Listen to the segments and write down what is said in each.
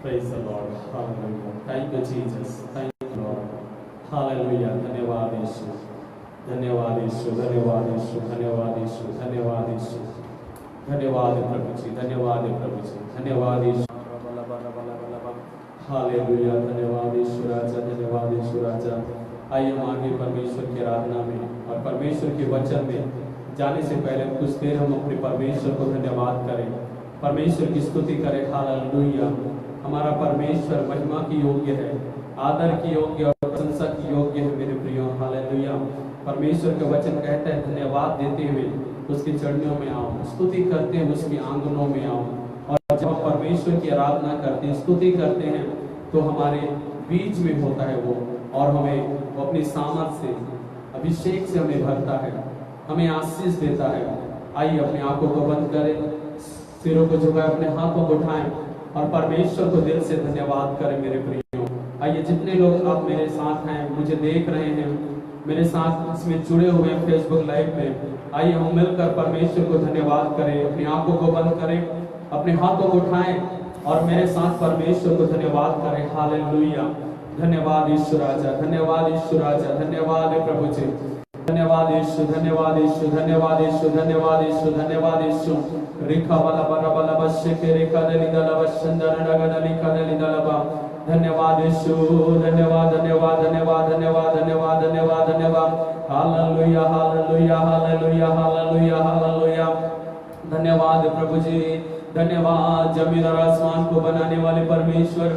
Praise the Lord. Hallelujah. Thank you, Jesus. Thank you, Lord. Hallelujah. धन्यवाद यीशु, धन्यवाद यीशु, धन्यवाद यीशु, धन्यवाद यीशु, धन्यवाद यीशु, धन्यवाद प्रभु जी, धन्यवाद प्रभु जी, धन्यवाद यीशु। हालेलुया, धन्यवाद यीशु राजा, धन्यवाद यीशु राजा। आइए हम आगे परमेश्वर की आराधना में और परमेश्वर के वचन में जाने से पहले कुछ देर हम अपने परमेश्वर को धन्यवाद करें, परमेश्वर की स्तुति करें। हालेलुया। हमारा परमेश्वर महिमा की योग्य है, आदर की योग्य और प्रशंसा की योग्य है मेरे प्रियो। हालेलुया। परमेश्वर का वचन कहता है धन्यवाद देते हुए उसकी चरणों में आओ, स्तुति करते हुए उसके आंगनों में आओ। और जब हम परमेश्वर की आराधना करते हैं, स्तुति करते हैं, तो हमारे बीच में होता है वो, और हमें वो अपनी सामर्थ से, अभिषेक से हमें भरता है, हमें आशीष देता है। आइए अपनी आंखों को बंद करें, सिरों को झुकाएं, अपने हाथों को उठाएं और परमेश्वर को दिल से धन्यवाद करें मेरे प्रियो। आइए जितने लोग आप मेरे साथ हैं, मुझे देख रहे हैं, मेरे साथ इसमें जुड़े हुए हैं फेसबुक लाइव में, आइए हम मिलकर परमेश्वर को धन्यवाद करें। अपनी आंखों को बंद करें, अपने हाथों को उठाएं और मेरे साथ परमेश्वर को धन्यवाद करें। हालेलुया। धन्यवाद यीशु राजा, धन्यवाद यीशु राजा, धन्यवाद प्रभु जी, धन्यवाद यीशु, धन्यवाद यीशु, धन्यवाद यीशु, धन्यवाद यीशु, धन्यवाद यीशु। रिखा वाला बरा वाला बश्य के रिखा दली दला बशंदर नगदली कदली दलबा। धन्यवाद यीशु, धन्यवाद धन्यवाद धन्यवाद धन्यवाद धन्यवाद धन्यवाद धन्यवाद। Hallelujah hallelujah hallelujah hallelujah hallelujah. धन्यवाद प्रभु जी, धन्यवाद जमीन और आसमान को बनाने वाले परमेश्वर,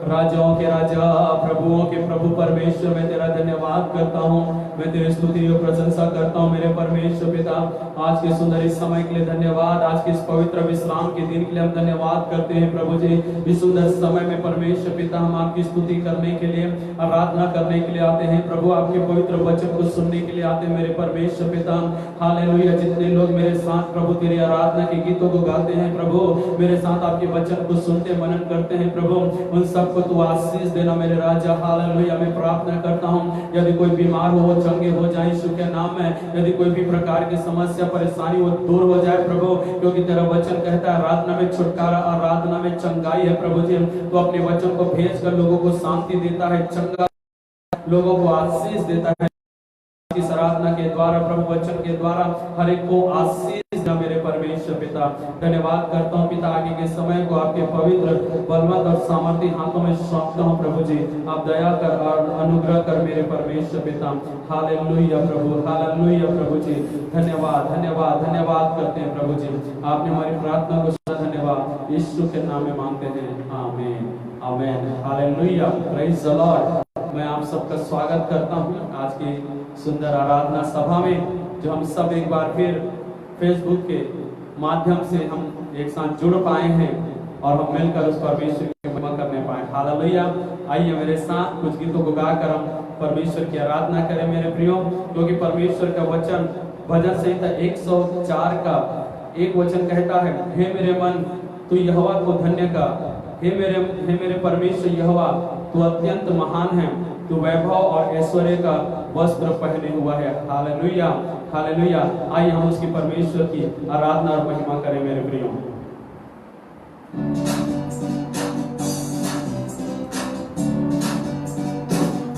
राजाओं के राजा, प्रभुओं के प्रभु परमेश्वर, मैं तेरा धन्यवाद करता हूँ, मैं तेरी स्तुति और प्रशंसा करता हूँ मेरे परमेश्वर पिता। आज के सुंदर इस समय के लिए धन्यवाद, आज के इस पवित्र विश्राम के दिन के लिए हम धन्यवाद करते हैं प्रभु जी। इस सुंदर समय में परमेश्वर पिता हम आपकी स्तुति करने के लिए, आराधना करने के लिए आते हैं प्रभु, आपके पवित्र वचन को सुनने के लिए आते हैं मेरे परमेश्वर पिता। हालेलुया। जितने लोग मेरे साथ प्रभु तेरी आराधना के गीतों को गाते हैं प्रभु, मेरे साथ आपके वचन को सुनते मनन करते हैं प्रभु, उन सबको तू आशीष देना मेरे राजा। हालेलुया। मैं प्रार्थना करता हूँ यदि कोई बीमार हो वो चंगे हो जाए यीशु के नाम में, यदि कोई भी प्रकार की समस्या परेशानी वो दूर हो जाए प्रभु, क्योंकि तेरा वचन कहता है आराधना में छुटकारा, आराधना में चंगाई है प्रभु जी। तो अपने वचन को भेज कर लोगों को शांति देता है, चंगा लोगों को आशीष देता है। इस आराधना के द्वारा प्रभु वचन के द्वारा हर एक को आशीष देना मेरे परमेश्वर पिता। धन्यवाद करता हूँ पिता, आगे के समय को आपके पवित्र बलवंत और सामर्थी हाथों में सौंपता हूँ प्रभु जी। आप दया कर और अनुग्रह कर मेरे परमेश्वर पिता। हालेलुया प्रभु, हालेलुया प्रभु जी। धन्यवाद धन्यवाद धन्यवाद करते हैं प्रभु जी, आपने हमारी प्रार्थना को सुना। धन्यवाद यीशु के नाम में मांगते हैं, आमीन आमीन। हालेलुया। Praise the Lord. मैं आप सबका स्वागत करता हूँ आज की सुंदर आराधना सभा में, जो हम सब एक बार फिर फेसबुक के माध्यम से हम एक साथ जुड़ पाए हैं और हम मिलकर उस परमेश्वर की महिमा करने पाए। हालेलुया। आइए मेरे साथ कुछ गीतों को गाकर हम परमेश्वर की आराधना करें मेरे प्रियो, क्योंकि परमेश्वर का वचन भजन संहिता 104 का एक वचन कहता है, हे मेरे मन तू यहोवा को धन्य का, हे मेरे परमेश्वर यहोवा तू अत्यंत महान है, तू वैभव और ऐश्वर्य का वस्त्र पहने हुआ है। Hallelujah hallelujah. आइए हम उसकी परमेश्वर की आराधना और महिमा करें मेरे प्रियो।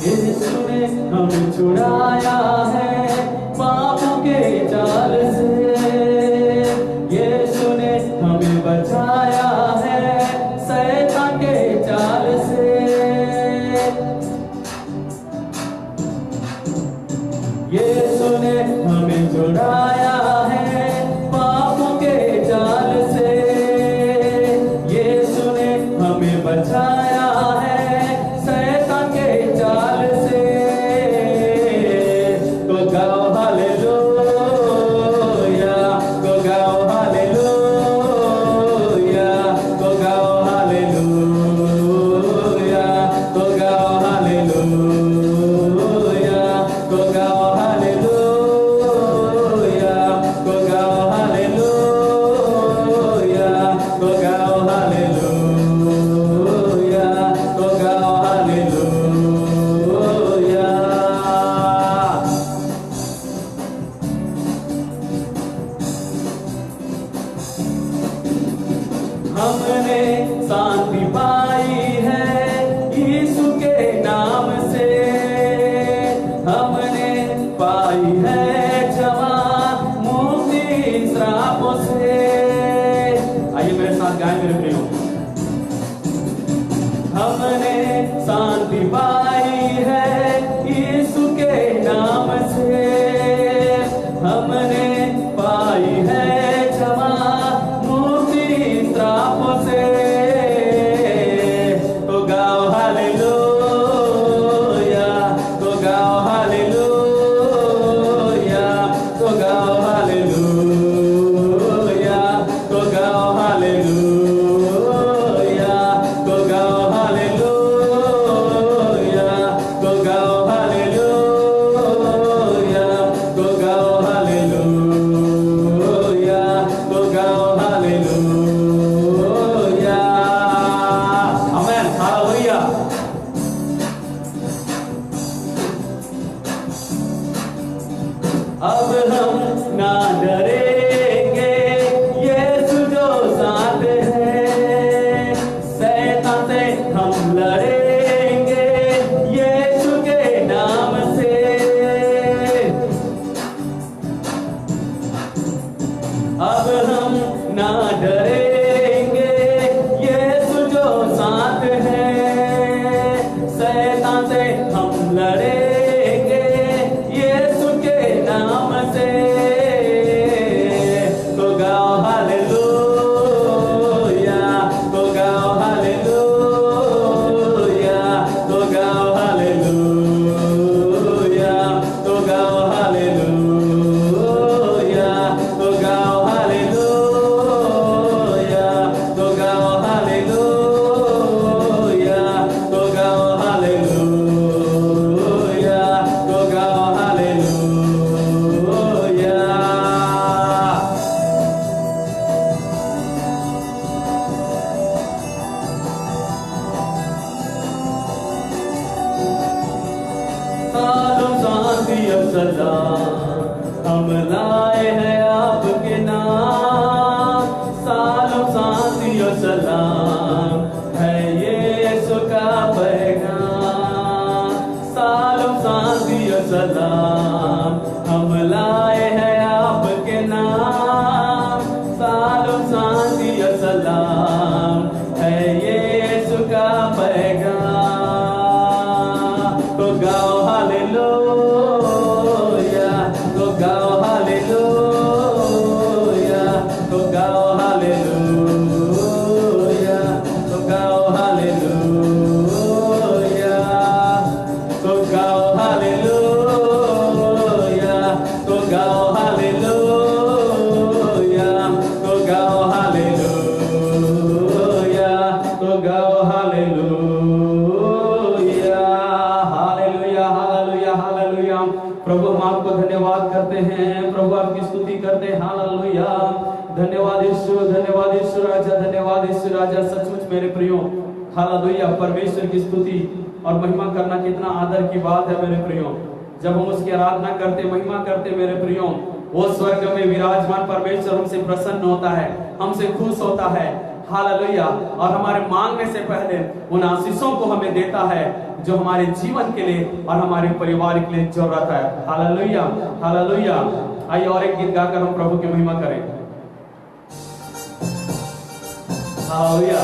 यीशु ने हमें छुड़ाया है पापों के जाल से, यीशु ने हमें बचाया है शैतान के जाल से। यीशु ने हमें छुड़ाया है पापों के जाल से, यीशु ने हमें बचाया है शैतान के जाल से। तो गाओ हालेलुया, तो गाओ हालेलुया, तो गाओ हालेलुया, तो गाओ हालेलुया, तो गाओ हमने शांति पाई आइए मेरे साथ गाएं मेरे प्रियो। हमने शांति पाई है यीशु के नाम से, हमने पाई है क्षमा मुक्ति श्रापों से। तो गाओ हालेलुया, तो गाओ हालेलुया, तो गाओ हालेलुया, तो गाओ हालेलुया, तो गाओ हालेलुया, तो गाओ हालेलुया, तो गाओ हालेलुया, तो गाओ हालेलुया। आमेन, हालेलुया। अब हम ना डरेंगे, यीशु जो साथ है, शैतान से हम लड़ेंगे यीशु के नाम से। अब हम ना डरेंगे, यीशु जो साथ है, शैतान से हम लड़ेंगे यीशु के नाम से। तो गाओ हालेलुया, तो गाओ हालेलुया, तो गाओ हालेलुया, तो गाओ हालेलुया, तो गाओ हालेलुया, तो गाओ हालेलुया, तो गाओ हालेलुया, तो गाओ हालेलुया। सालों शांति और सलाम हम लाए हैं आपके नाम, सालों शांति और सलाम है यीशु का पैगाम। सालों शांति और सलाम हम लाए हैं आपके नाम, सालों शांति और सलाम है यीशु का पैगाम। तो गाओ हालेलुया, तो गाओ हालेलुया, तो गाओ हालेलुया, तो गाओ हालेलुया, तो गाओ हालेलुया, तो गाओ हालेलुया, तो गाओ हालेलुया, तो गाओ हालेलुया। Hallelujah, hallelujah, hallelujah. प्रभु हम आपको धन्यवाद करते हैं, प्रभु आपकी स्तुति करते हैं। हालेलुया, धन्यवाद यीशु, धन्यवाद यीशु राजा, धन्यवाद यीशु राजा। सचमुच मेरे प्रियो, हालेलुया, परमेश्वर की स्तुति और महिमा करना कितना आदर की बात है मेरे प्रियो। जब हम उसकी आराधना करते, महिमा करते मेरे प्रियो, वो स्वर्ग में विराजमान परमेश्वर हमसे प्रसन्न होता है, हमसे खुश होता है। हालेलुया, और हमारे मांगने से पहले उन आशीषों को हमें देता है जो हमारे जीवन के लिए और हमारे परिवार के लिए जरूरत है। Hallelujah, hallelujah. आइए और एक गीत गाकर हम प्रभु की महिमा करें। हालेलुया।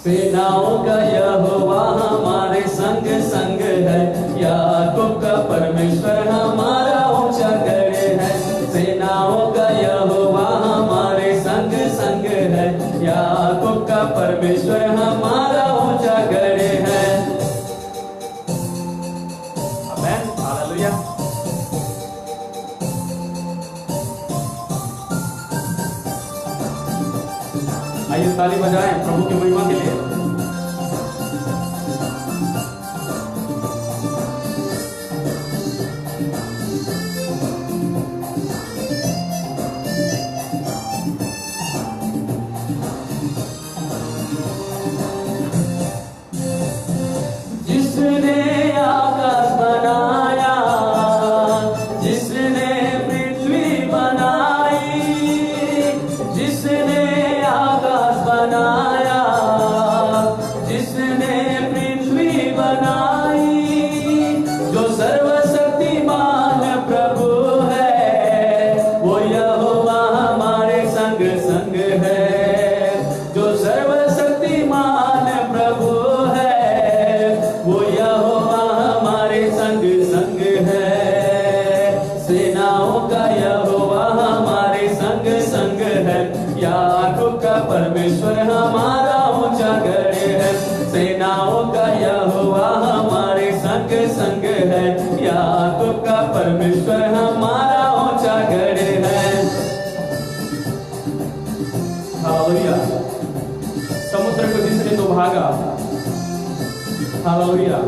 सेनाओं का यहोवा हमारे संग संग है, याकूब का परमेश्वर हमारा ऊंचा गढ़ है। सेनाओं का यहोवा हमारे संग संग है, याकूब का परमेश्वर हमारा ऊंचा गढ़ है। आमेन, हालेलुया। आइए ताली बजाएं प्रभु की महिमा के लिए। जिसने आकाश बनाया याकूब का परमेश्वर हमारा ऊंचा गढ़ है, सेनाओं का यहोवा हमारे संग संग है। याकूब का परमेश्वर हमारा ऊंचा गढ़ है। हालेलुया। समुद्र को जिसने तो भागा, हालेलुया।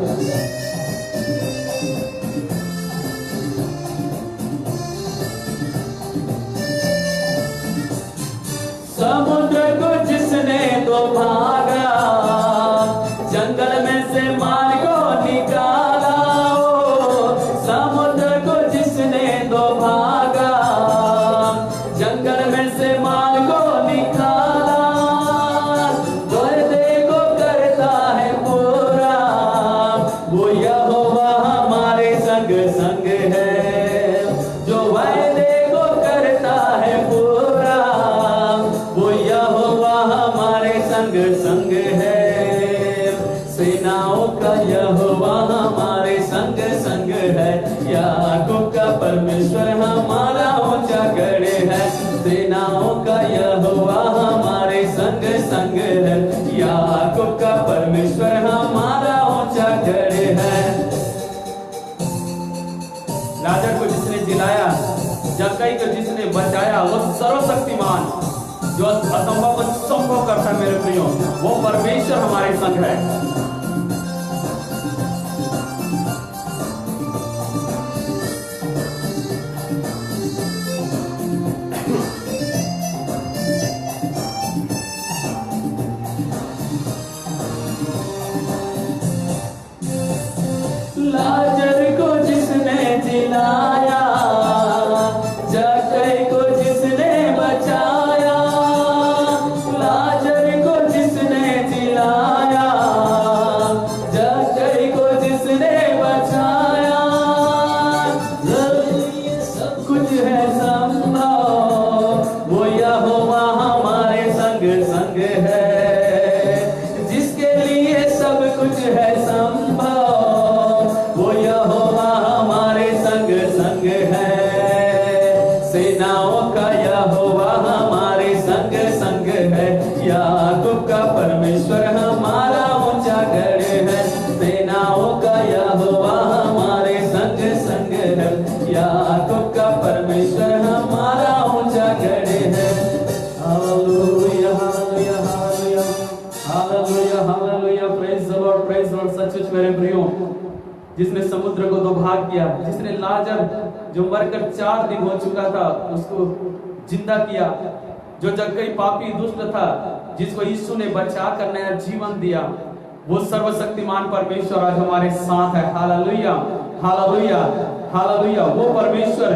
समुद्र को जिसने तो भागा, जंगल में से मार को निकाला। ओ समुद्र को जिसने तो भागा, जंगल में से मार को निकाला। वायदे को करता है पूरा, वो यहोवा हमारे संग संग है। जो वायदे को करता है पूरा, वो यहोवा हमारे संग संग है। सेनाओं का यहोवा हमारे संग संग है। याकूब का परमेश्वर हमारा ऊंचा गढ़ है, सेनाओं का यहोवा हमारे संग संग है। याकूब का परमेश्वर हमारा ऊंचा गढ़ है। लाजर को जिसने जिलाया, जक्कई को जिसने बचाया, वो सर्वशक्तिमान जो असंभव को संभव करता है मेरे प्रियो, वो परमेश्वर हमारे संग है। लाजर को जिसने जिलाया, जक्कई को जिसने बचाया। लाजर को जिसने जिलाया, जक्कई को जिसने बचाया। सब कुछ है संभव, वो यहोवा हमारे संग संग है। जिसके लिए सब कुछ है संभव, वो यहोवा हमारे संग संग है। सेनाओं का यहोवा हमारे संग संग है। याकूब का परमेश्वर हमारा ऊंचा गढ़ है, सेनाओं का यहोवा हमारे संग संग है। याकूब का परमेश्वर हमारा ऊंचा गढ़ है। Hallelujah hallelujah hallelujah hallelujah hallelujah. Praise the Lord, praise the Lord. सचमुच मेरे प्रियो, जिसने समुद्र को दो भाग किया, जिसने लाजर जो मरकर 4 दिन हो चुका था उसको जिंदा किया, जो जक्कई पापी दुष्ट था जिसको यीशु ने बचा कर नया जीवन दिया, वो सर्वशक्तिमान परमेश्वर आज हमारे साथ है। Hallelujah hallelujah hallelujah. वो परमेश्वर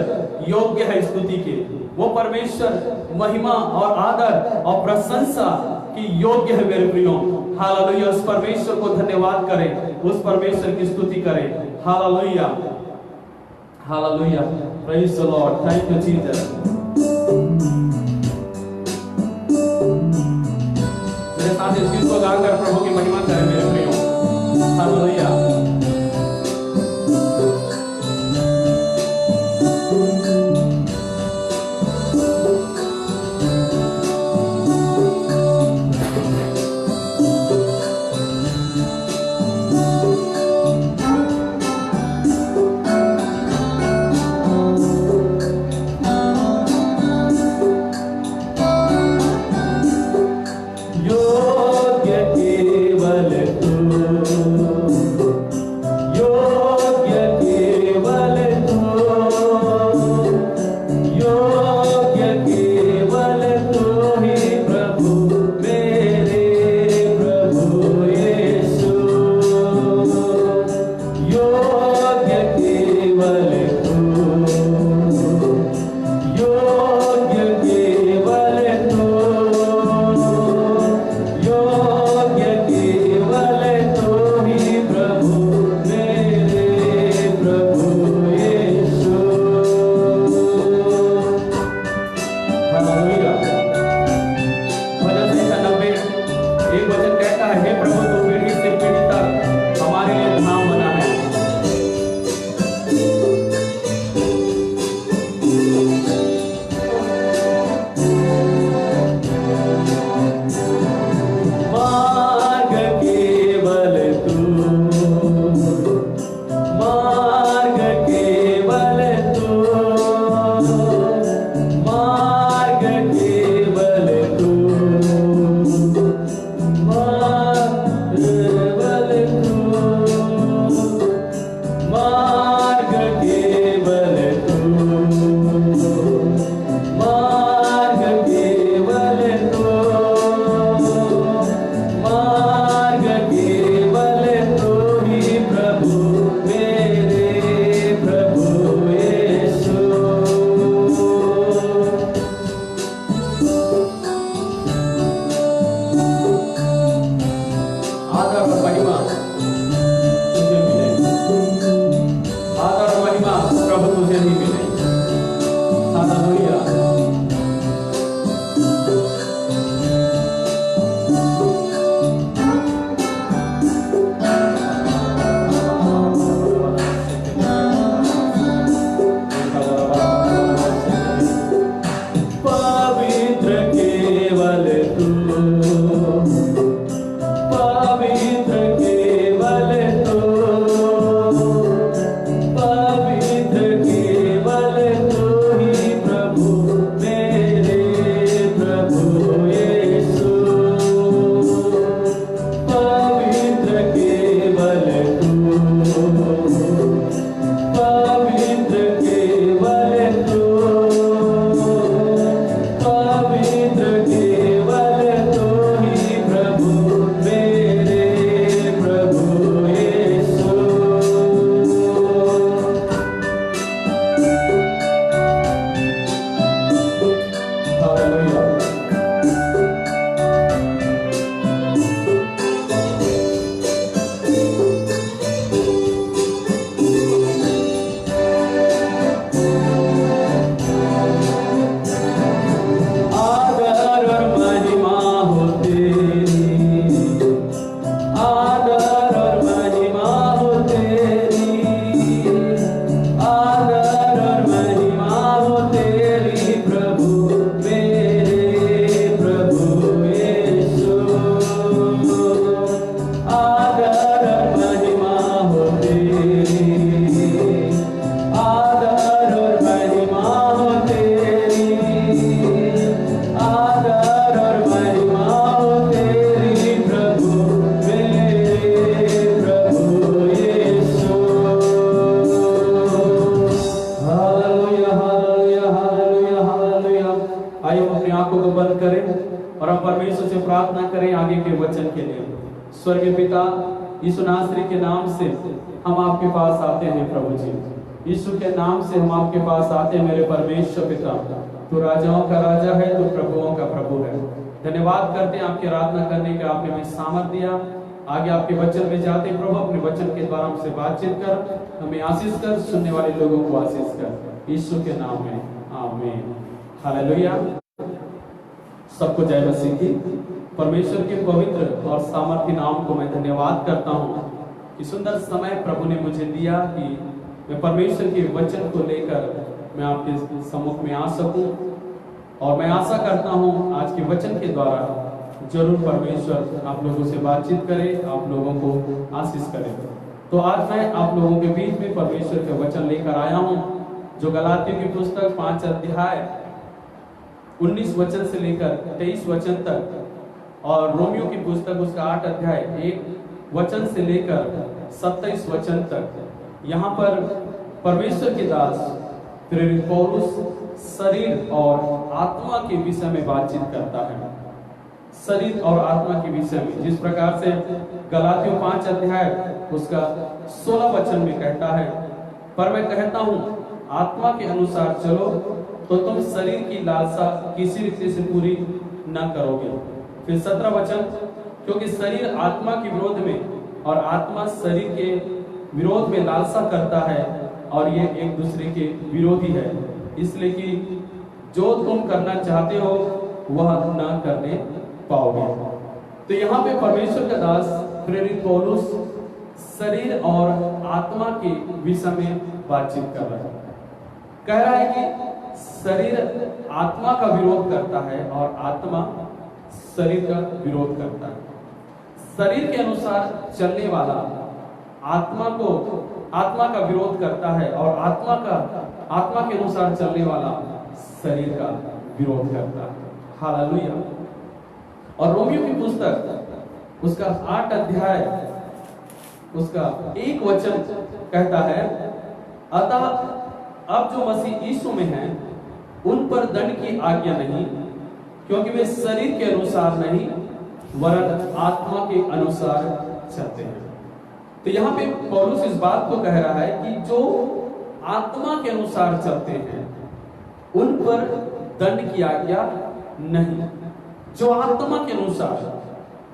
योग्य है स्तुति के, वो परमेश्वर महिमा और आदर और प्रशंसा की योग्य है मेरे प्रियो। हालेलुया। उस परमेश्वर को धन्यवाद करें, उस परमेश्वर की स्तुति करें। Hallelujah hallelujah. Praise the Lord. Thank you Jesus. मेरे साथ इस गीत को गाकर प्रभु की महिमा करें मेरे प्रियो। हालेलुया। परमेश्वर से प्रार्थना करें आगे के वचन के लिए। स्वर्गीय पिता, यीशु नासरी के नाम से हम आपके पास आते हैं प्रभु जी। यीशु के नाम से हम आपके पास आते हैं मेरे परमेश्वर पिता। तू राजाओं का राजा है, तू प्रभुओं का प्रभु है। धन्यवाद करते हैं आपकी आराधना करने का आपने हमें सामर्थ दिया। आगे आपके वचन में जाते प्रभु, अपने वचन के द्वारा हमसे बातचीत कर, हमें आशीष कर, सुनने वाले लोगों को आशीष कर, यीशु के नाम में आमीन। हालेलुया। सबको जय मसीह की। परमेश्वर के पवित्र और सामर्थ्य नाम को मैं धन्यवाद करता हूँ कि सुंदर समय प्रभु ने मुझे दिया कि मैं परमेश्वर के वचन को लेकर मैं आपके सम्मुख में आ सकूं। और मैं आशा करता हूं आज के वचन के द्वारा जरूर परमेश्वर आप लोगों से बातचीत करे, आप लोगों को आशीष करे। तो आज मैं आप लोगों के बीच में परमेश्वर के वचन लेकर आया हूं, जो गलातियों की पुस्तक 5 अध्याय 19 वचन से लेकर 23 वचन तक, और रोमियो की पुस्तक उसका 8 अध्याय 1 वचन से लेकर 27 वचन तक। यहाँ पर परमेश्वर के दास प्रेरित पौलुस शरीर और आत्मा के विषय में बातचीत करता है। शरीर और आत्मा के विषय में, जिस प्रकार से गलातियों 5 अध्याय उसका 16 वचन में कहता है, पर मैं कहता हूँ आत्मा के अनुसार चलो तो तुम शरीर की लालसा किसी रीति से पूरी न करोगे। फिर 17 वचन, क्योंकि शरीर आत्मा के विरोध में और आत्मा शरीर के विरोध में लालसा करता है, और ये एक दूसरे के विरोधी है, इसलिए कि जो तुम करना चाहते हो वह न करने पाओगे। तो यहाँ पे परमेश्वर का दास प्रेरित पौलुस शरीर और आत्मा के विषय में बातचीत कर रहा है। कह रहा है कि शरीर आत्मा का विरोध करता है और आत्मा शरीर का विरोध करता है। शरीर के अनुसार चलने वाला आत्मा का विरोध करता है, और आत्मा के अनुसार चलने वाला शरीर का विरोध करता है। हालेलुया। और रोमियो की पुस्तक उसका 8 अध्याय उसका 1 वचन कहता है, अतः अब जो मसीह यीशु में हैं उन पर दंड की आज्ञा नहीं, क्योंकि वे शरीर के अनुसार नहीं वरन आत्मा के अनुसार चलते हैं। तो यहाँ पे पौलुस इस बात को कह रहा है कि जो आत्मा के अनुसार चलते हैं उन पर दंड की आज्ञा नहीं। जो आत्मा के अनुसार,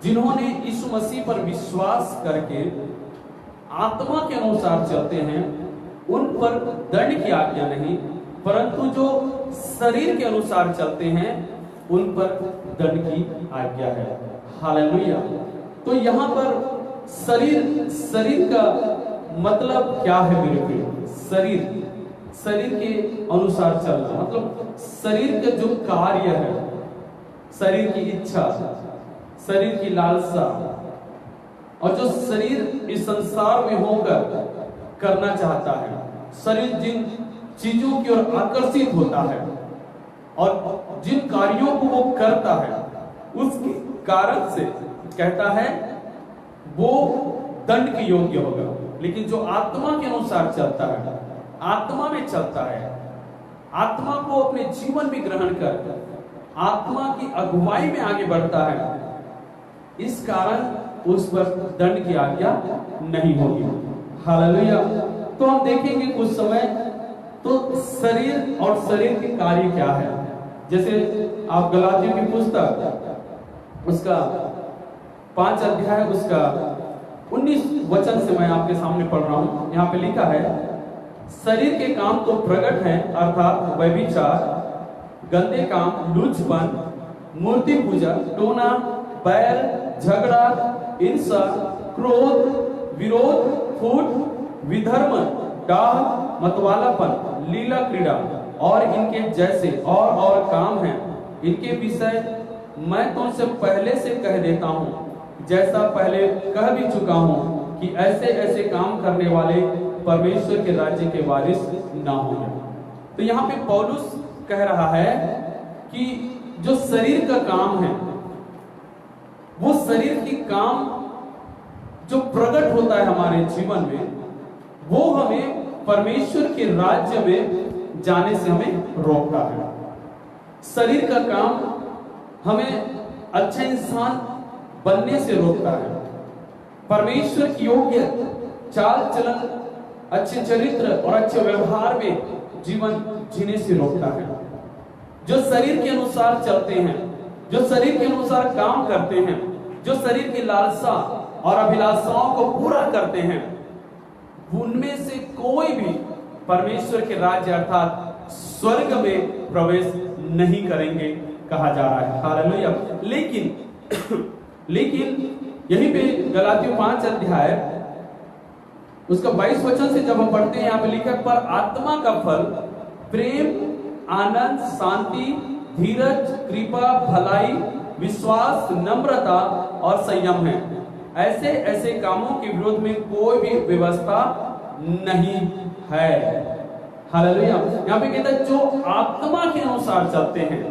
जिन्होंने यीशु मसीह पर विश्वास करके आत्मा के अनुसार चलते हैं, उन पर दंड की आज्ञा नहीं, परंतु जो शरीर के अनुसार चलते हैं उन पर दंड की आज्ञा है। हालेलुया। तो यहाँ पर शरीर का मतलब क्या है मेरे प्रिय? शरीर के अनुसार चलना मतलब शरीर का जो कार्य है, शरीर की इच्छा, शरीर की लालसा, और जो शरीर इस संसार में होकर करना चाहता है, शरीर जिन चीजों की ओर आकर्षित होता है और जिन कार्यों को वो करता है, उसके कारण से कहता है वो दंड के योग्य होगा। लेकिन जो आत्मा के अनुसार चलता है, आत्मा में चलता है, आत्मा को अपने जीवन में ग्रहण कर आत्मा की अगुवाई में आगे बढ़ता है, इस कारण उस पर दंड की आज्ञा नहीं होगी। हालेलुया। तो हम देखेंगे कुछ समय तो शरीर और शरीर के कार्य क्या है। जैसे आप गलातियों की पुस्तक उसका 5 अध्याय उसका 19 वचन से मैं आपके सामने पढ़ रहा हूं। यहाँ पे लिखा है, शरीर के काम तो प्रकट हैं, अर्थात व्यभिचार, गंदे काम, लुचपन, मूर्ति पूजा, टोना, बैर, झगड़ा, ईर्ष्या, क्रोध, विरोध, फूट, विधर्म, डाह, मतवालापन, लीला क्रीड़ा और इनके जैसे और काम हैं। इनके विषय मैं तुमसे पहले से कह देता हूँ, जैसा पहले कह भी चुका हूँ कि ऐसे ऐसे काम करने वाले परमेश्वर के राज्य के वारिस ना होंगे। तो यहाँ पे पौलुस कह रहा है कि जो शरीर का काम है, वो शरीर की काम जो प्रकट होता है हमारे जीवन में, वो हमें परमेश्वर के राज्य में जाने से हमें रोकता है। शरीर का काम हमें अच्छा इंसान बनने से रोकता है, परमेश्वर की योग्य चाल चलन, अच्छे चरित्र और अच्छे व्यवहार में जीवन जीने से रोकता है। जो शरीर के अनुसार चलते हैं, जो शरीर के अनुसार काम करते हैं, जो शरीर की लालसा और अभिलाषाओं को पूरा करते हैं, उनमें से कोई भी परमेश्वर के राज्य अर्थात स्वर्ग में प्रवेश नहीं करेंगे कहा जा रहा है। हालेलुया। लेकिन यहीं पे गलातियों 5 अध्याय उसका 22 वचन से जब हम पढ़ते हैं, यहाँ पे लिखा पर आत्मा का फल प्रेम, आनंद, शांति, धीरज, कृपा, भलाई, विश्वास, नम्रता और संयम है। ऐसे ऐसे कामों के विरोध में कोई भी व्यवस्था नहीं है। हालेलुया। यहाँ पे कहता है जो आत्मा के अनुसार चलते हैं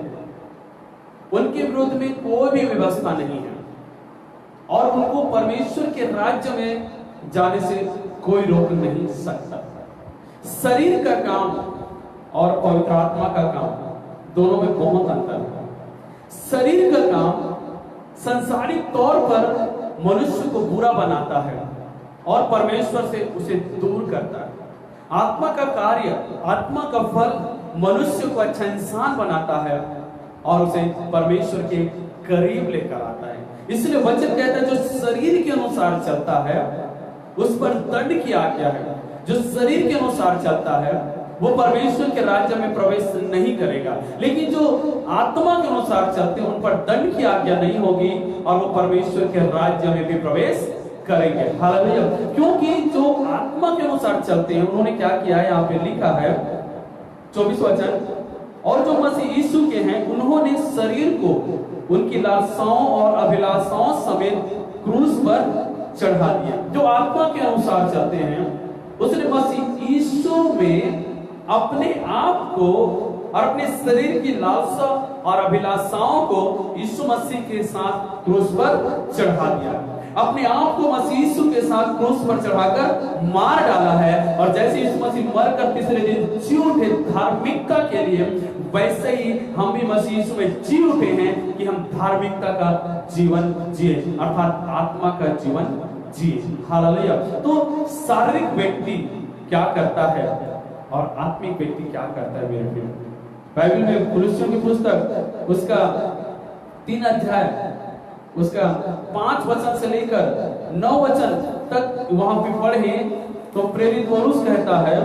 उनके विरोध में कोई भी व्यवस्था नहीं है और उनको परमेश्वर के राज्य में जाने से कोई रोक नहीं सकता। शरीर का काम और पवित्र आत्मा का काम दोनों में बहुत अंतर है। शरीर का काम संसारिक तौर पर मनुष्य को बुरा बनाता है और परमेश्वर से उसे दूर करता है। आत्मा का कार्य, आत्मा का फल मनुष्य को अच्छा इंसान बनाता है और उसे परमेश्वर के करीब लेकर आता है। इसलिए वचन कहता है जो शरीर के अनुसार चलता है उस पर दंड की आज्ञा है। जो शरीर के अनुसार चलता है वो परमेश्वर के राज्य में प्रवेश नहीं करेगा, लेकिन जो आत्मा के अनुसार चलते हैं उन पर दंड की आज्ञा नहीं होगी और वो परमेश्वर के राज्य में भी प्रवेश करेंगे। हालेलुया। क्योंकि जो आत्मा के अनुसार चलते हैं उन्होंने क्या किया है, यहाँ पे लिखा है 24 वचन, और जो मसीह यीशु के हैं उन्होंने शरीर को उनकी लालसाओं और अभिलाषाओं समेत क्रूस पर चढ़ा दिया। जो आत्मा के अनुसार चलते हैं उसने मसीह यीशु में अपने आप को और अपने शरीर की लालसा और अभिलाषाओं को यीशु मसीह के साथ क्रूस पर चढ़ा दिया। अपने आप को मसीह यीशु के साथ क्रूस पर चढ़ाकर मार डाला है और जैसे यीशु मसीह मरकर तीसरे दिन जी उठे धार्मिकता के लिए, वैसे ही हम भी मसीह यीशु में जी उठे हैं कि हम धार्मिकता का जीवन जिए अर्थात आत्मा का जीवन जिए। हालेलुया। तो शारीरिक व्यक्ति क्या करता है और आत्मिक व्यक्ति क्या करता है मेरे प्रिय? बाइबल में कुलुस्सियों की पुस्तक उसका 3 अध्याय उसका 5 वचन से लेकर 9 वचन तक वहां पे पढ़े तो प्रेरित पौलुस कहता है,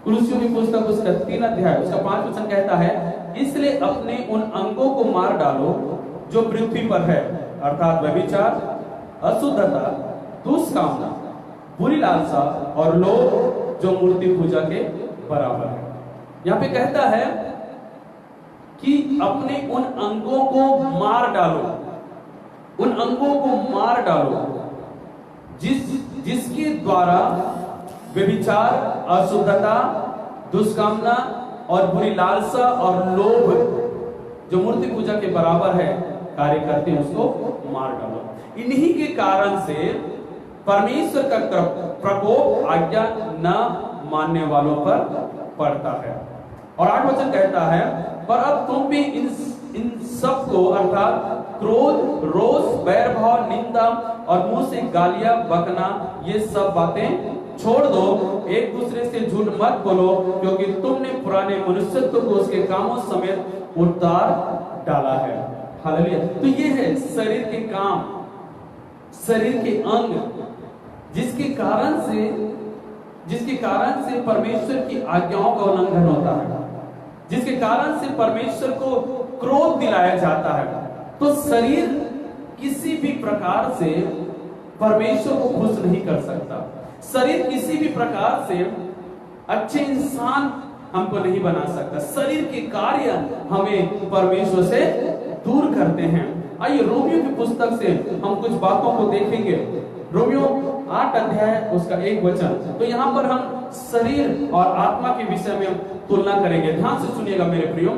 कुलुस्सियों की पुस्तक उसका 3 अध्याय उसका 5 वचन कहता है, इसलिए अपने उन अंगों को मार डालो जो पृथ्वी पर है अर्थात व्यभिचार, अशुद्धता, दुष्कामना, बुरी लालसा और लोभ जो मूर्ति पूजा के बराबर है। यहाँ पे कहता है कि अपने उन अंगों को मार डालो, उन अंगों को मार डालो जिसके द्वारा व्यभिचार, अशुद्धता, दुष्कामना और बुरी लालसा और लोभ जो मूर्ति पूजा के बराबर है कार्य करते हैं उसको मार डालो। इन्हीं के कारण से परमेश्वर का प्रकोप आज्ञा न मानने वालों पर पड़ता है। और 8 वचन कहता है, पर अब तुम भी इन सब को अर्थात क्रोध, रोष, बैर भाव, निंदा और मुंह से गालियां बकना ये सब बातें छोड़ दो। एक दूसरे से झूठ मत बोलो क्योंकि तुमने पुराने मनुष्यत्व को उसके कामों समेत उतार डाला है। हालेलुया। तो ये है शरीर के काम, शरीर के अंग जिसके कारण से परमेश्वर की आज्ञाओं का उल्लंघन होता है, जिसके कारण से परमेश्वर को क्रोध दिलाया जाता है। तो शरीर किसी भी प्रकार से परमेश्वर को खुश नहीं कर सकता। शरीर किसी भी प्रकार से अच्छे इंसान हमको नहीं बना सकता। शरीर के कार्य हमें परमेश्वर से दूर करते हैं। आइए रोमियो की पुस्तक से हम कुछ बातों को देखेंगे। रोमियो 8 अध्याय उसका 1 वचन। तो यहाँ पर हम शरीर और आत्मा के विषय में तुलना करेंगे। ध्यान से सुनिएगा मेरे प्रियो।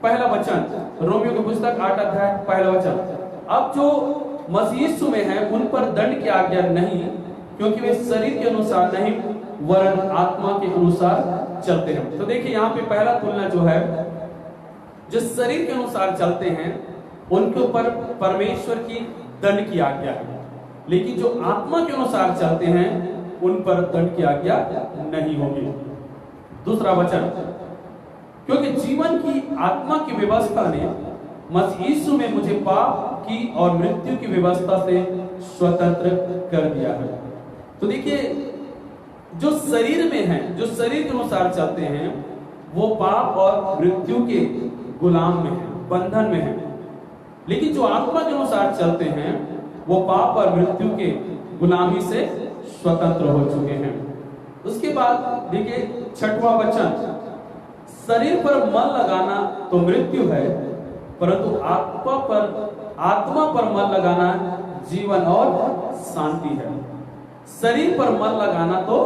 पहला वचन, रोमियो की पुस्तक 8 अध्याय पहला वचन, अब जो मसीह यीशु में है उन पर दंड की आज्ञा नहीं, क्योंकि वे शरीर के अनुसार नहीं वरन आत्मा के अनुसार चलते हैं। तो देखिए यहाँ पे पहला तुलना जो है, जो शरीर के अनुसार चलते हैं उनके ऊपर परमेश्वर की दंड की आज्ञा है, लेकिन जो आत्मा के अनुसार चलते हैं उन पर दंड की आज्ञा नहीं होगी। दूसरा वचन, क्योंकि जीवन की आत्मा की व्यवस्था ने मसीह यीशु में मुझे पाप की और मृत्यु की व्यवस्था से स्वतंत्र कर दिया है। तो देखिए, जो शरीर में है, जो शरीर के अनुसार चलते हैं, वो पाप और मृत्यु के गुलाम में है, बंधन में है। लेकिन जो आत्मा के अनुसार चलते हैं वो पाप और मृत्यु के गुलामी से स्वतंत्र हो चुके हैं। उसके बाद देखिए 6वां वचन, शरीर पर मन लगाना तो मृत्यु है, परंतु आत्मा पर मन लगाना जीवन और शांति है। शरीर पर मन लगाना तो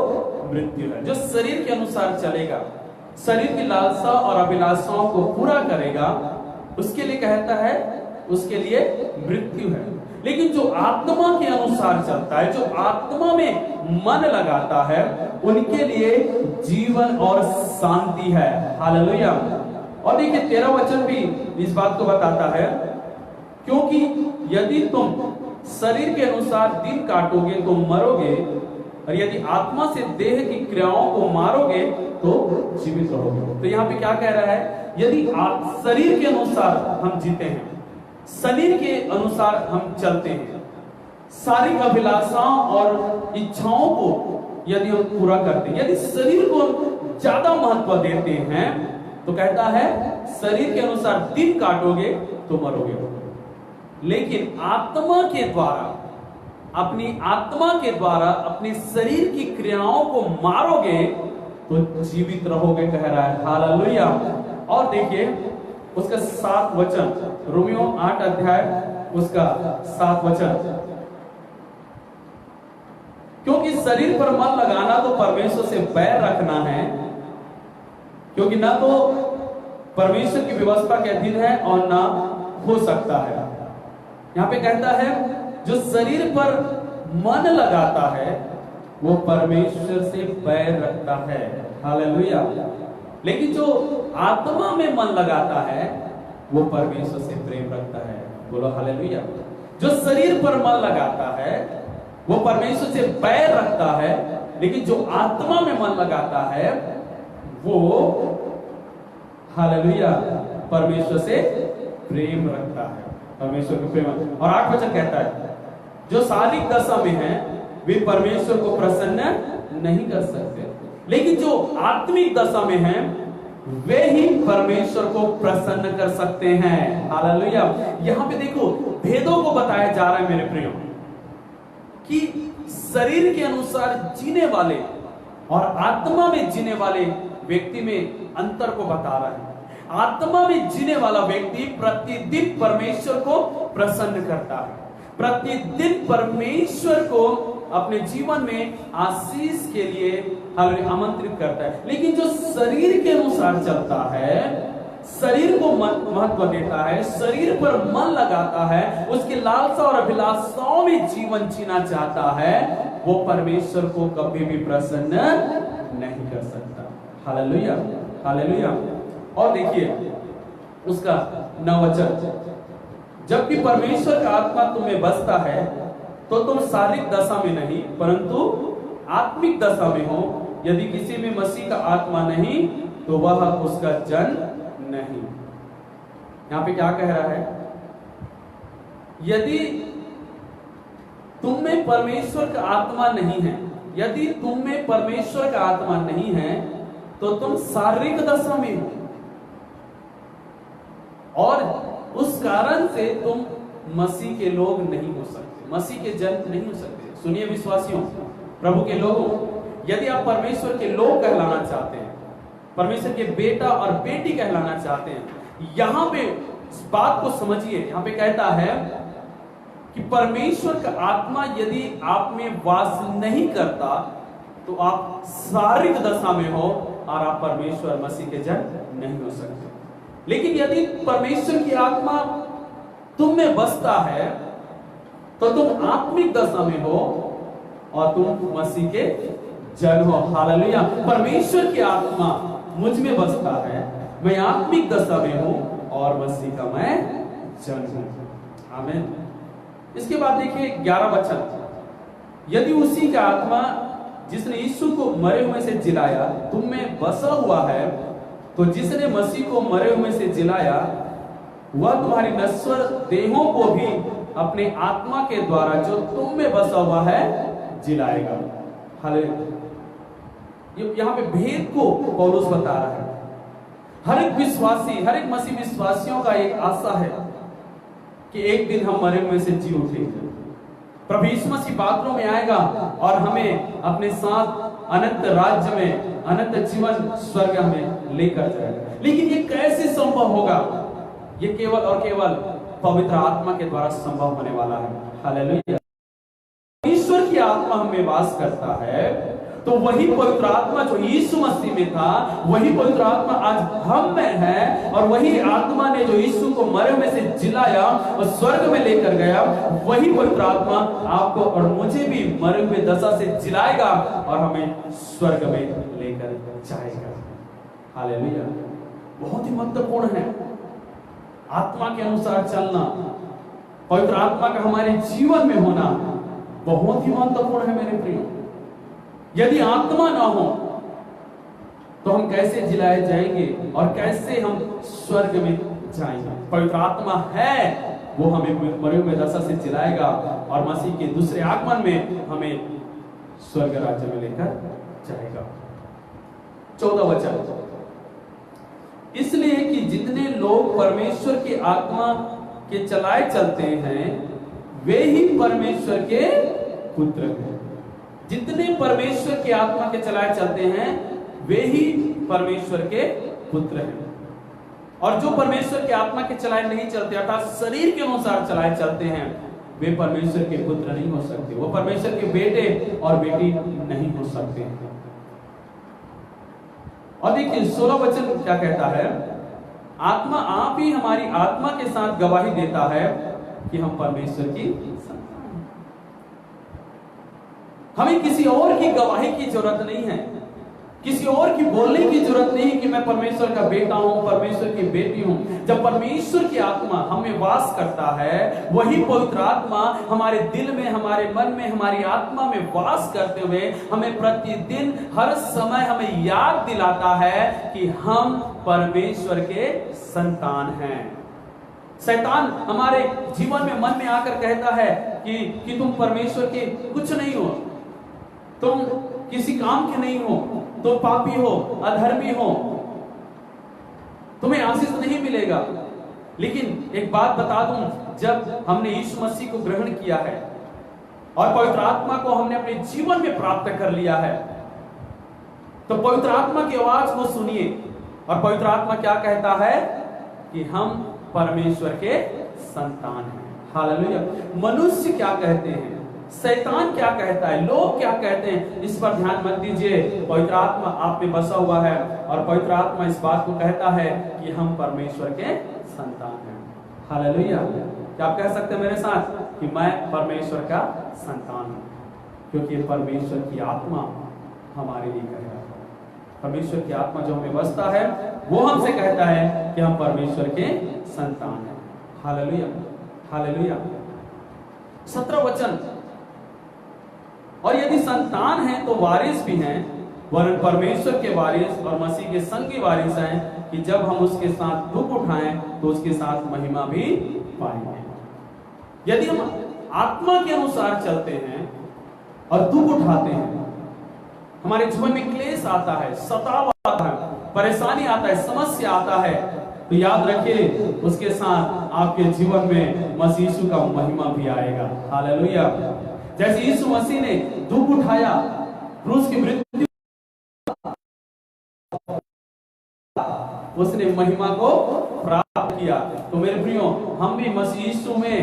मृत्यु है। जो शरीर के अनुसार चलेगा, शरीर की लालसा और अभिलाषाओं को पूरा करेगा, उसके लिए कहता है, उसके लिए मृत्यु है। लेकिन जो आत्मा के अनुसार चलता है, जो आत्मा में मन लगाता है, उनके लिए जीवन और शांति है। हालेलुया। और देखिए 13 वचन भी इस बात को बताता है, क्योंकि यदि तुम शरीर के अनुसार दिन काटोगे तो मरोगे, और यदि आत्मा से देह की क्रियाओं को मारोगे तो जीवित रहोगे। तो यहाँ पे क्या कह रहा है, यदि शरीर के अनुसार हम जीते हैं, शरीर के अनुसार हम चलते हैं, शारीरिक अभिलाषाओं और इच्छाओं को यदि हम पूरा करते हैं, यदि शरीर को हम ज्यादा महत्व देते हैं, तो कहता है शरीर के अनुसार दिन काटोगे तो मरोगे। लेकिन आत्मा के द्वारा, अपनी आत्मा के द्वारा अपने शरीर की क्रियाओं को मारोगे तो जीवित रहोगे, कह रहा है। हालेलुया। और देखिए उसका 7 वचन, रोमियो 8 अध्याय उसका 7 वचन, क्योंकि शरीर पर मन लगाना तो परमेश्वर से बैर रखना है, क्योंकि ना तो परमेश्वर की व्यवस्था के अधीन है और ना हो सकता है। यहां पे कहता है जो शरीर पर मन लगाता है वो परमेश्वर से बैर रखता है। हालेलुया। लेकिन जो आत्मा में मन लगाता है वो परमेश्वर से प्रेम रखता है। बोलो हालेलुया। जो शरीर पर मन लगाता है वो परमेश्वर से बैर रखता है, लेकिन जो आत्मा में मन लगाता है वो, हालेलुया, परमेश्वर से प्रेम रखता है। परमेश्वर के प्रेम। और 8 वचन कहता है जो शारीरिक दशा में है वे परमेश्वर को प्रसन्न नहीं कर सकते, लेकिन जो आत्मिक दशा में है वे ही परमेश्वर को प्रसन्न कर सकते हैं। हालेलुया। यहां पे देखो भेदों को बताया जा रहा है मेरे प्रियो, कि शरीर के अनुसार जीने वाले और आत्मा में जीने वाले व्यक्ति में अंतर को बता रहा है। आत्मा में जीने वाला व्यक्ति प्रतिदिन परमेश्वर को प्रसन्न करता है, प्रतिदिन परमेश्वर को अपने जीवन में आशीष के लिए आमंत्रित करता है। लेकिन जो शरीर के अनुसार चलता है, शरीर को महत्व देता है, शरीर पर मन लगाता है, उसकी लालसा और अभिलाषाओं में जीवन जीना चाहता है, वो परमेश्वर को कभी भी प्रसन्न नहीं कर सकता। Hallelujah, hallelujah. और देखिए उसका 9 वचन, जबकि परमेश्वर का आत्मा तुम्हें बसता है तो तुम शारीरिक दशा में नहीं परंतु आत्मिक दशा में हो। यदि किसी में मसीह का आत्मा नहीं तो वह उसका जन नहीं। यहां पे क्या कह रहा है, यदि तुम में परमेश्वर का आत्मा नहीं है, यदि तुम में परमेश्वर का आत्मा नहीं है तो तुम शारीरिक दशा में हो, और उस कारण से तुम मसीह के लोग नहीं हो सकते, मसीह के जन नहीं हो सकते। सुनिए विश्वासियों, प्रभु के लोगों, यदि आप परमेश्वर के लोग कहलाना चाहते हैं, परमेश्वर के बेटा और बेटी कहलाना चाहते हैं, यहां पे इस बात को समझिए। यहां पे कहता है कि परमेश्वर का आत्मा यदि आप में वास नहीं करता तो आप शारीरिक दशा में हो और आप परमेश्वर मसीह के जन नहीं हो सकते। लेकिन यदि परमेश्वर की आत्मा तुम में बसता है तो तुम आत्मिक दशा में हो और तुम मसीह के जन हो। हालेलुया। परमेश्वर की आत्मा मुझ में बसता है, मैं आत्मिक दशा में हूं और मसीह का मैं जन हो। आमीन। इसके बाद देखिए 11 वचन, यदि उसी का आत्मा जिसने यीशु को मरे हुए से जिलाया तुम में बसा हुआ है, तो जिसने मसीह को मरे हुए से जिलाया वह तुम्हारी नश्वर देहों को भी अपने आत्मा के द्वारा जो तुम में बसा हुआ है जिलाएगा। हालेलुया। यहाँ पे भेद को पौलुस बता रहा है। हर एक विश्वासी, हर एक मसीह विश्वासियों का एक आशा है कि एक दिन हम मरे हुए से जी उठेंगे, प्रभु यीशु मसीह बादलों में आएगा और हमें अपने साथ अनंत राज्य में, अनंत जीवन स्वर्ग में लेकर जाएगा। लेकिन ये कैसे संभव होगा? ये केवल और केवल पवित्र आत्मा के द्वारा संभव होने वाला है। हालेलुया। ईश्वर की आत्मा हमें वास करता है, तो वही पवित्र आत्मा जो यीशु मसीह में था, वही पवित्र आत्मा आज हम में है, और वही आत्मा ने जो यीशु को मरे में से जिलाया और स्वर्ग में लेकर गया, वही पवित्र आत्मा आपको और मुझे भी मरे हुए दशा से जिलाएगा और हमें स्वर्ग में लेकर जाएगा। हालेलुया। बहुत ही महत्वपूर्ण है आत्मा के अनुसार चलना, पवित्र आत्मा का हमारे जीवन में होना बहुत ही महत्वपूर्ण है मेरे प्रिय। यदि आत्मा ना हो तो हम कैसे जिलाए जाएंगे और कैसे हम स्वर्ग में जाएंगे? पवित्र आत्मा है, वो हमें मरे हुए दशा से जिलाएगा और मसीह के दूसरे आगमन में हमें स्वर्ग राज्य में लेकर जाएगा। 14 वचन, इसलिए कि जितने लोग परमेश्वर की आत्मा के चलाए चलते हैं वे ही परमेश्वर के पुत्र हैं। जितने परमेश्वर की आत्मा के चलाए चलते हैं वे ही परमेश्वर के पुत्र हैं। और जो परमेश्वर की आत्मा के चलाए नहीं चलते, अर्थात शरीर के अनुसार चलाए चलते हैं, वे परमेश्वर के पुत्र नहीं हो सकते, वो परमेश्वर के बेटे और बेटी नहीं हो सकते। और देखिए 16 वचन क्या कहता है, आत्मा आप ही हमारी आत्मा के साथ गवाही देता है कि हम परमेश्वर की संतान हैं। हमें किसी और की गवाही की जरूरत नहीं है, किसी और की बोलने की जरूरत नहीं कि मैं परमेश्वर का बेटा हूं, परमेश्वर की बेटी हूं। जब परमेश्वर की आत्मा हमें वास करता है, वही पवित्र आत्मा हमारे दिल में, हमारे मन में, हमारी आत्मा में वास करते हुए हमें प्रतिदिन हर समय हमें याद दिलाता है कि हम परमेश्वर के संतान हैं। शैतान हमारे जीवन में, मन में आकर कहता है कि तुम परमेश्वर के कुछ नहीं हो, तुम किसी काम के नहीं हो, तुम पापी हो, अधर्मी हो, तुम्हें आशीष नहीं मिलेगा। लेकिन एक बात बता दूं, जब हमने यीशु मसीह को ग्रहण किया है और पवित्र आत्मा को हमने अपने जीवन में प्राप्त कर लिया है, तो पवित्र आत्मा की आवाज को सुनिए। और पवित्र आत्मा क्या कहता है कि हम परमेश्वर के संतान हैं। हालेलुया। मनुष्य क्या कहते हैं, शैतान क्या कहता है, लोग क्या कहते हैं, इस पर ध्यान मत दीजिए। पवित्र आत्मा आप में बसा हुआ है और पवित्र आत्मा इस बात को कहता है कि हम परमेश्वर के संतान हैं। हालेलुया। क्या आप कह सकते हैं मेरे साथ कि मैं परमेश्वर का संतान हूं? क्योंकि परमेश्वर की आत्मा हमारे लिए कह रहा है। परमेश्वर की आत्मा जो हमें बसता है वो हमसे कहता है कि हम परमेश्वर के संतान हैं। हालेलुया। हालेलुया। 17 वचन, और यदि संतान हैं तो वारिस भी हैं, वरन परमेश्वर के वारिस और मसीह के संगी वारिस हैं, कि जब हम उसके साथ दुख उठाएं तो उसके साथ महिमा भी पाएंगे। यदि हम आत्मा के अनुसार चलते हैं और दुख उठाते हैं, हमारे जीवन में क्लेश आता है, सताव आता है, परेशानी आता है, समस्या आता है, तो याद रखिए उसके साथ आपके जीवन में मसीह यीशु का महिमा भी आएगा। हालेलुया। जैसे यीशु मसीह ने दुख उठाया, क्रूस की मृत्यु, उसने महिमा को प्राप्त किया। तो मेरे प्रियो, हम भी मसीह यीशु में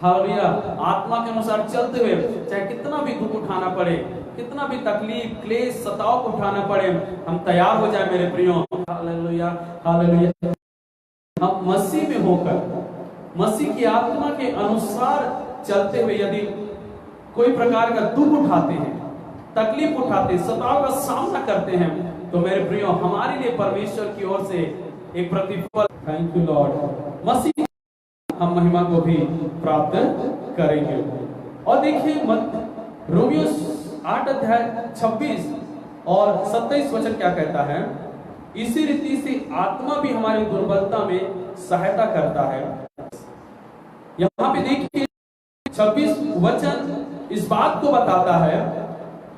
हालेलुया आत्मा के अनुसार चलते हुए, चाहे कितना भी दुख उठाना पड़े, कितना भी तकलीफ, क्लेश, सताव को उठाना पड़े, हम तैयार हो जाए मेरे प्रियो। हालेलुया। हालेलुया। हम मसीह में होकर, मसीह की आत्मा के अनुसार चलते हुए यदि कोई प्रकार का दुख उठाते हैं, तकलीफ उठाते, सताव का सामना करते हैं, तो मेरे प्रियो हमारे लिए परमेश्वर की ओर से एक प्रतिफल, थैंक यू लॉर्ड, मसीह हम महिमा को भी प्राप्त करेंगे। और देखिए रोमियो 8 अध्याय 26 और 27 वचन क्या कहता है, इसी रीति से आत्मा भी हमारी दुर्बलता में सहायता करता है। यहाँ पे देखिए 26 वचन इस बात को बताता है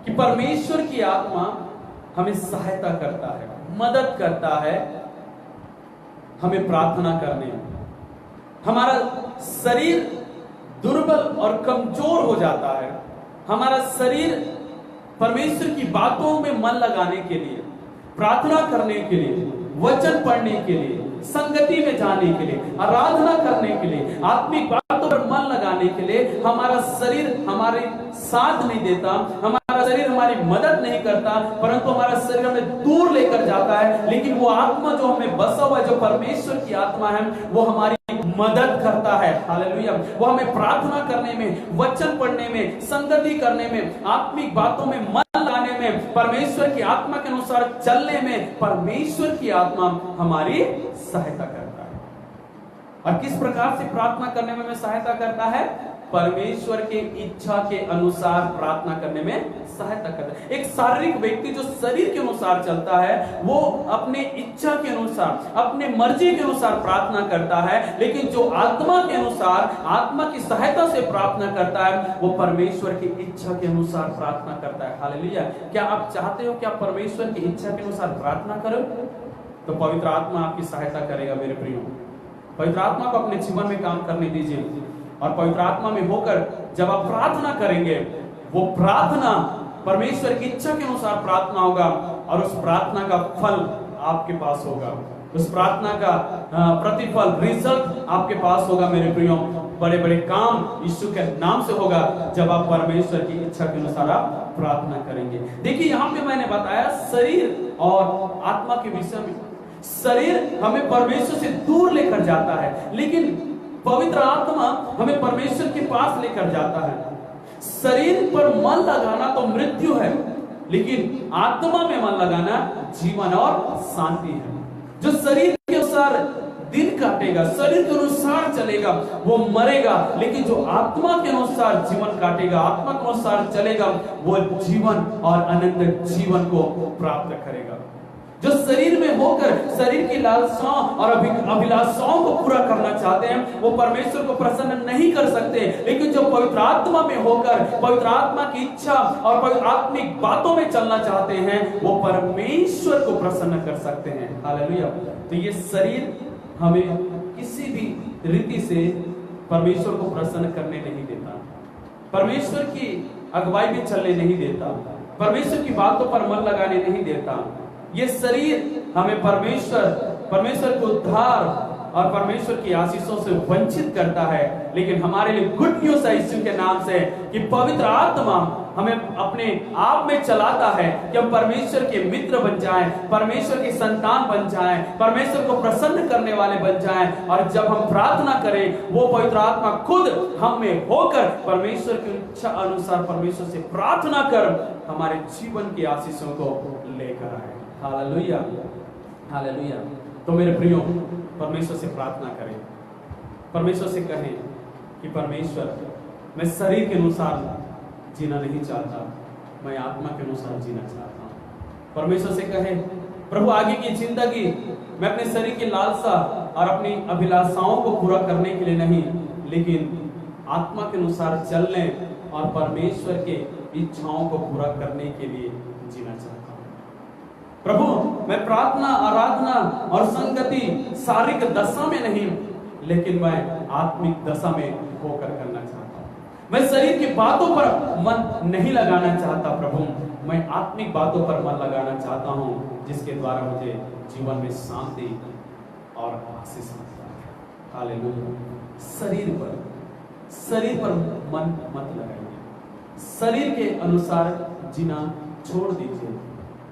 कि परमेश्वर की आत्मा हमें सहायता करता है, मदद करता है हमें प्रार्थना करने में। हमारा शरीर दुर्बल और कमजोर हो जाता है, हमारा शरीर परमेश्वर की बातों में मन लगाने के लिए, प्रार्थना करने के लिए, वचन पढ़ने के लिए, संगति में जाने के लिए, आराधना करने के लिए, आत्मिक बातों पर मन लगाने के लिए हमारा शरीर हमारे साथ नहीं देता, हमारा शरीर हमारी मदद नहीं करता, परंतु हमारा शरीर हमें दूर लेकर जाता है। लेकिन वो आत्मा जो हमें बसा हुआ है, जो परमेश्वर की आत्मा है, वो हमारी मदद करता है। हालेलुया। वो हमें प्रार्थना करने में, वचन पढ़ने में, संगति करने में, आत्मिक बातों में मन लगाने में, परमेश्वर की आत्मा के अनुसार चलने में परमेश्वर की आत्मा हमारी सहायता करता है। और किस प्रकार से प्रार्थना करने में हमें सहायता करता है? परमेश्वर के इच्छा के अनुसार प्रार्थना करने में सहायता करता है। एक शारीरिक व्यक्ति जो शरीर के अनुसार चलता है, वो अपने इच्छा के अनुसार, अपने मर्जी के अनुसार प्रार्थना करता है, लेकिन जो आत्मा के अनुसार, आत्मा की सहायता से प्रार्थना करता है, वो परमेश्वर की इच्छा के अनुसार प्रार्थना करता है। हालेलुया। क्या आप चाहते हो कि आप परमेश्वर की इच्छा के अनुसार प्रार्थना करो? तो पवित्र आत्मा आपकी सहायता करेगा मेरे प्रियो। पवित्र आत्मा को अपने जीवन में काम करने दीजिए, और पवित्र आत्मा में होकर जब आप प्रार्थना करेंगे, वो प्रार्थना परमेश्वर की इच्छा के अनुसार प्रार्थना होगा, और उस प्रार्थना का फल आपके पास होगा, उस प्रार्थना का प्रतिफल, रिजल्ट आपके पास होगा मेरे प्रियो। बड़े बड़े काम यीशु के नाम से होगा जब आप परमेश्वर की इच्छा के अनुसार आप प्रार्थना करेंगे। देखिए यहाँ पे मैंने बताया शरीर और आत्मा के विषय में। शरीर हमें परमेश्वर से दूर लेकर जाता है, लेकिन पवित्र आत्मा हमें परमेश्वर के पास लेकर जाता है। शरीर पर मन लगाना तो मृत्यु है, लेकिन आत्मा में मन लगाना जीवन और शांति है। जो शरीर के अनुसार दिन काटेगा, शरीर के अनुसार चलेगा, वो मरेगा, लेकिन जो आत्मा के अनुसार जीवन काटेगा, आत्मा के अनुसार चलेगा, वो जीवन और अनंत जीवन को प्राप्त करेगा। जो शरीर में होकर शरीर की लालसाओं और अभिलाषाओं को पूरा करना चाहते हैं, वो परमेश्वर को प्रसन्न नहीं कर सकते, लेकिन जो पवित्र आत्मा में होकर पवित्र आत्मा की इच्छा और पवित्र आत्मिक बातों में चलना चाहते हैं, वो परमेश्वर को प्रसन्न कर सकते हैं। हालेलुया। तो ये शरीर हमें किसी भी रीति से परमेश्वर को प्रसन्न करने नहीं देता, परमेश्वर की अगुवाई में चलने नहीं देता, परमेश्वर की बातों पर मन लगाने नहीं देता। ये शरीर हमें परमेश्वर को उद्धार और परमेश्वर की आशीषों से वंचित करता है, लेकिन हमारे लिए गुड न्यूज़ है यीशु के नाम से कि पवित्र आत्मा हमें अपने आप में चलाता है कि हम परमेश्वर के मित्र बन जाएं, परमेश्वर के संतान बन जाएं, परमेश्वर को प्रसन्न करने वाले बन जाएं। और जब हम प्रार्थना करें, वो पवित्र आत्मा खुद हम में होकर परमेश्वर की इच्छा अनुसार परमेश्वर से प्रार्थना कर हमारे जीवन की आशीषों को लेकर आए। Hallelujah, hallelujah. तो मेरे प्रियो, परमेश्वर से प्रार्थना करें, परमेश्वर से कहें कि परमेश्वर, मैं शरीर के अनुसार जीना नहीं चाहता, मैं आत्मा के अनुसार जीना चाहता हूँ। परमेश्वर से कहें, प्रभु आगे की जिंदगी मैं अपने शरीर की लालसा और अपनी अभिलाषाओं को पूरा करने के लिए नहीं, लेकिन आत्मा के अनुसार चलने और परमेश्वर के इच्छाओं को पूरा करने के लिए जीना चाहता हूँ। प्रभु, मैं प्रार्थना, आराधना और संगति शारीरिक दशा में नहीं, लेकिन मैं आत्मिक दशा में होकर करना चाहता हूँ। मैं शरीर की बातों पर मन नहीं लगाना चाहता प्रभु, मैं आत्मिक बातों पर मन लगाना चाहता हूँ, जिसके द्वारा मुझे जीवन में शांति और आशीष मिलता है। हालेलुया। शरीर पर मन मत लगाइए, शरीर के अनुसार जीना छोड़ दीजिए।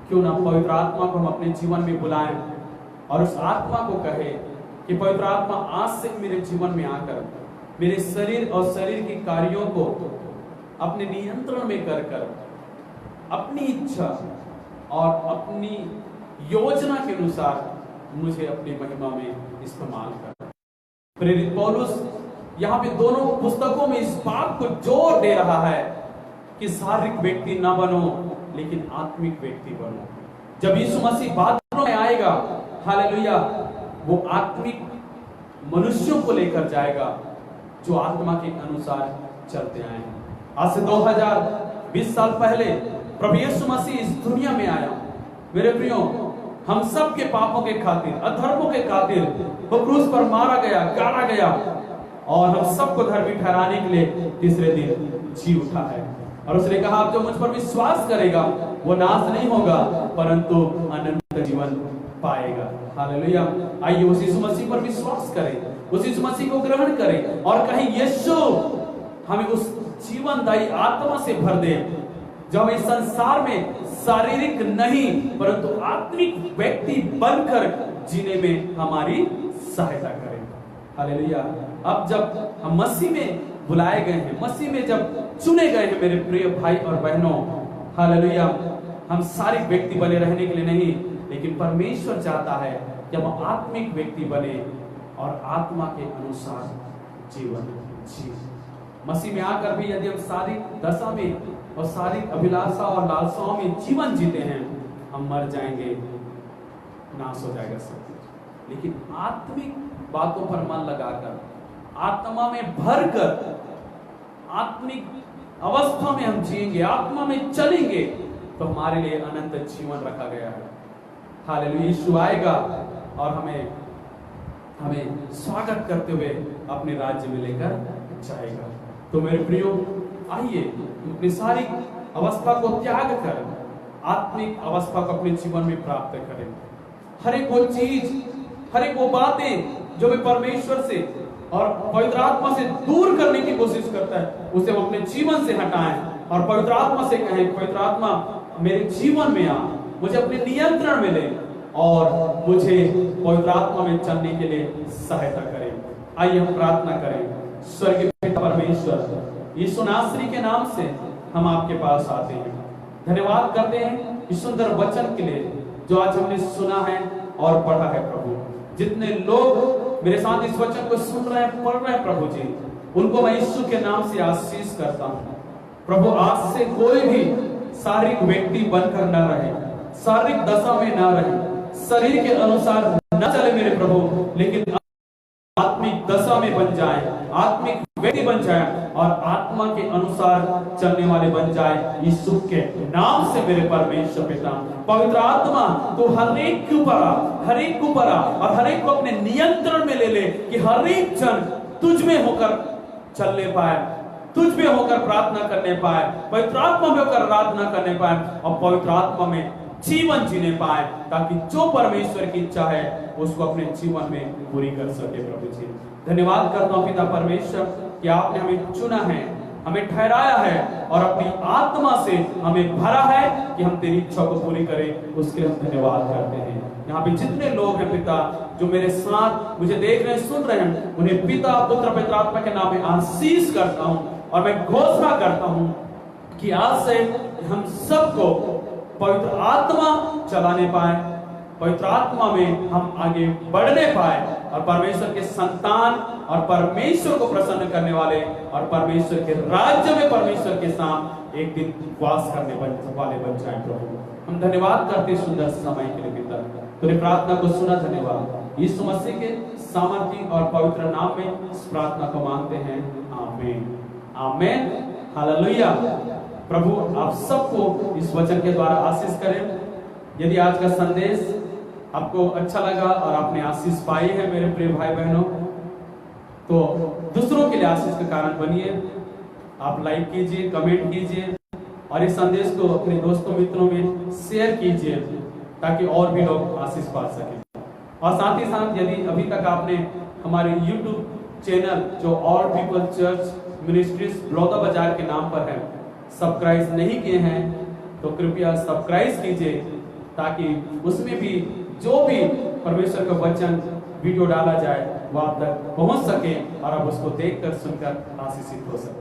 क्यों ना पवित्र आत्मा को हम अपने जीवन में बुलाएं और उस आत्मा को कहे कि पवित्र आत्मा आज से मेरे जीवन में आकर मेरे शरीर और शरीर के कार्यों को अपने नियंत्रण में कर अपनी इच्छा और अपनी योजना के अनुसार मुझे अपनी महिमा में इस्तेमाल कर। प्रेरित पौलुस यहाँ पे दोनों पुस्तकों में इस बात को जोर दे रहा है कि शारीरिक व्यक्ति ना बनो, लेकिन आत्मिक व्यक्ति बनो। जब यीशु मसीह बादलों में आएगा, हालेलुया, वो आत्मिक मनुष्यों को लेकर जाएगा जो आत्मा के अनुसार चलते आए हैं। आज से 2020 साल पहले प्रभु यीशु मसीह इस दुनिया में आया। मेरे प्रियो, हम सब के पापों के खातिर, अधर्मों के खातिर वो क्रूस पर मारा गया, गाड़ा गया, और हम सबको धर्मी ठहराने के लिए तीसरे दिन जी उठा है। और उसने कहा, आप जो मुझ पर विश्वास करेगा वो नाश नहीं होगा परंतु अनंत जीवन पाएगा। हालेलुया। आइए उस यीशु मसीह पर विश्वास करें, उस यीशु मसीह को ग्रहण करें और कहीं यीशु हमें उस जीवनदायी आत्मा से भर दे जो हमें संसार में शारीरिक नहीं परंतु आत्मिक व्यक्ति बनकर जीने में हमारी सहायता करे। हालेलुया। अब जब हम मसीह में बुलाए गए हैं, मसीह में जब चुने गए हैं मेरे प्रिय भाई और बहनों, हालेलुया, हम शारीरिक व्यक्ति बने रहने के लिए नहीं, लेकिन परमेश्वर चाहता है कि हम आत्मिक व्यक्ति बने और आत्मा के अनुसार जीवन जी। मसीह में आकर भी यदि हम शारीरिक दशा में और शारीरिक अभिलाषा और लालसाओं में जीवन जीते हैं, हम मर जाएंगे, नाश हो जाएगा सब कुछ। लेकिन आत्मिक बातों पर मन लगाकर, आत्मा में भरकर, आत्मिक अवस्था में हम जिएंगे, आत्मा में चलेंगे, तो हमारे लिए अनंत जीवन रखा गया है। हालेलुया। यीशु आएगा और हमें स्वागत करते हुए अपने राज्य में लेकर जाएगा। तो मेरे प्रियो, आइए अपनी सारी अवस्था को त्याग कर आत्मिक अवस्था को अपने जीवन में प्राप्त करें। हर एक वो चीज, हर एक वो बातें जो भी परमेश्वर से और पवित्र आत्मा से दूर करने की कोशिश करता है, उसे हम अपने जीवन से हटाएं और पवित्र आत्मा से कहें, पवित्र आत्मा मेरे जीवन में आ, मुझे अपने नियंत्रण में ले और मुझे पवित्र आत्मा में चलने के लिए सहायता करें। आइए हम प्रार्थना करें। स्वर्गीय पिता परमेश्वर, यीशु नासरी के नाम से हम आपके पास आते हैं, धन्यवाद करते हैं इस सुंदर वचन के लिए जो आज हमने सुना है और पढ़ा है। प्रभु, जितने लोग मेरे साथ इस वचन को सुन रहे हैं, पढ़ रहे हैं, प्रभु जी, उनको मैं यीशु के नाम से आशीष करता हूँ। प्रभु, आज से कोई भी शारीरिक व्यक्ति बनकर न रहे, शारीरिक दशा में न रहे, शरीर के अनुसार न चले मेरे प्रभु, लेकिन आत्मिक दशा में बन जाए, आत्मिक व्यक्ति बन जाए और आत्मा के अनुसार चलने वाले बन जाए। यीशु के नाम से मेरे परमेश्वर पिता, पवित्र आत्मा तो हर एक के ऊपर आ, हर एक के ऊपर आ और हर एक को अपने नियंत्रण में ले ले कि हर एक जन तुझ में होकर चलने पाए, तुझ में होकर प्रार्थना करने पाए, पवित्र आत्मा में होकर आराधना करने पाए और पवित्र आत्मा में जीवन जीने पाए, ताकि जो परमेश्वर की इच्छा है उसको अपने जीवन में पूरी कर सके। प्रभु जी, धन्यवाद करता हूँ पिता परमेश्वर कि आपने हमें चुना है, हमें ठहराया है और अपनी आत्मा से हमें भरा है कि हम तेरी इच्छा को पूरी करें। उसके लिए हम धन्यवाद करते हैं। यहाँ पे जितने लोग हैं पिता जो मेरे साथ मुझे देख रहे हैं, सुन रहे हैं, उन्हें पिता, पुत्र, पवित्र आत्मा के नाम में आशीष करता हूँ और मैं घोषणा करता हूँ कि आज से हम सबको पवित्र आत्मा चलाने पाए, पवित्र आत्मा में हम आगे बढ़ने पाए और परमेश्वर के संतान और परमेश्वर को प्रसन्न करने वाले और परमेश्वर के राज्य में परमेश्वर के साथ एक दिन वास करने वाले बन जाए। प्रभु, हम धन्यवाद करते सुंदर समय के लिए पिता, तूने प्रार्थना को सुना, धन्यवाद। यीशु मसीह के सामर्थी और पवित्र नाम में इस प्रार्थना को मांगते हैं, आमीन, आमीन, हालेलुया। प्रभु आप सबको इस वचन के द्वारा आशीष करें। यदि आज का संदेश आपको अच्छा लगा और आपने आशीष पाई है मेरे प्रिय भाई बहनों, तो दूसरों के लिए आशीष का कारण बनिए। आप लाइक कीजिए, कमेंट कीजिए और इस संदेश को अपने दोस्तों मित्रों में शेयर कीजिए ताकि और भी लोग आशीष पा सकें। और साथ ही साथ यदि अभी तक आपने हमारे YouTube चैनल जो all people church ministries Baroda बाजार के नाम पर है सब्सक्राइब नहीं किए हैं तो कृपया सब्सक्राइब कीजिए ताकि उसमें भी जो भी परमेश्वर का वचन वीडियो डाला जाए वो आप तक पहुंच सके और आप उसको देखकर सुनकर आशीषित हो सके।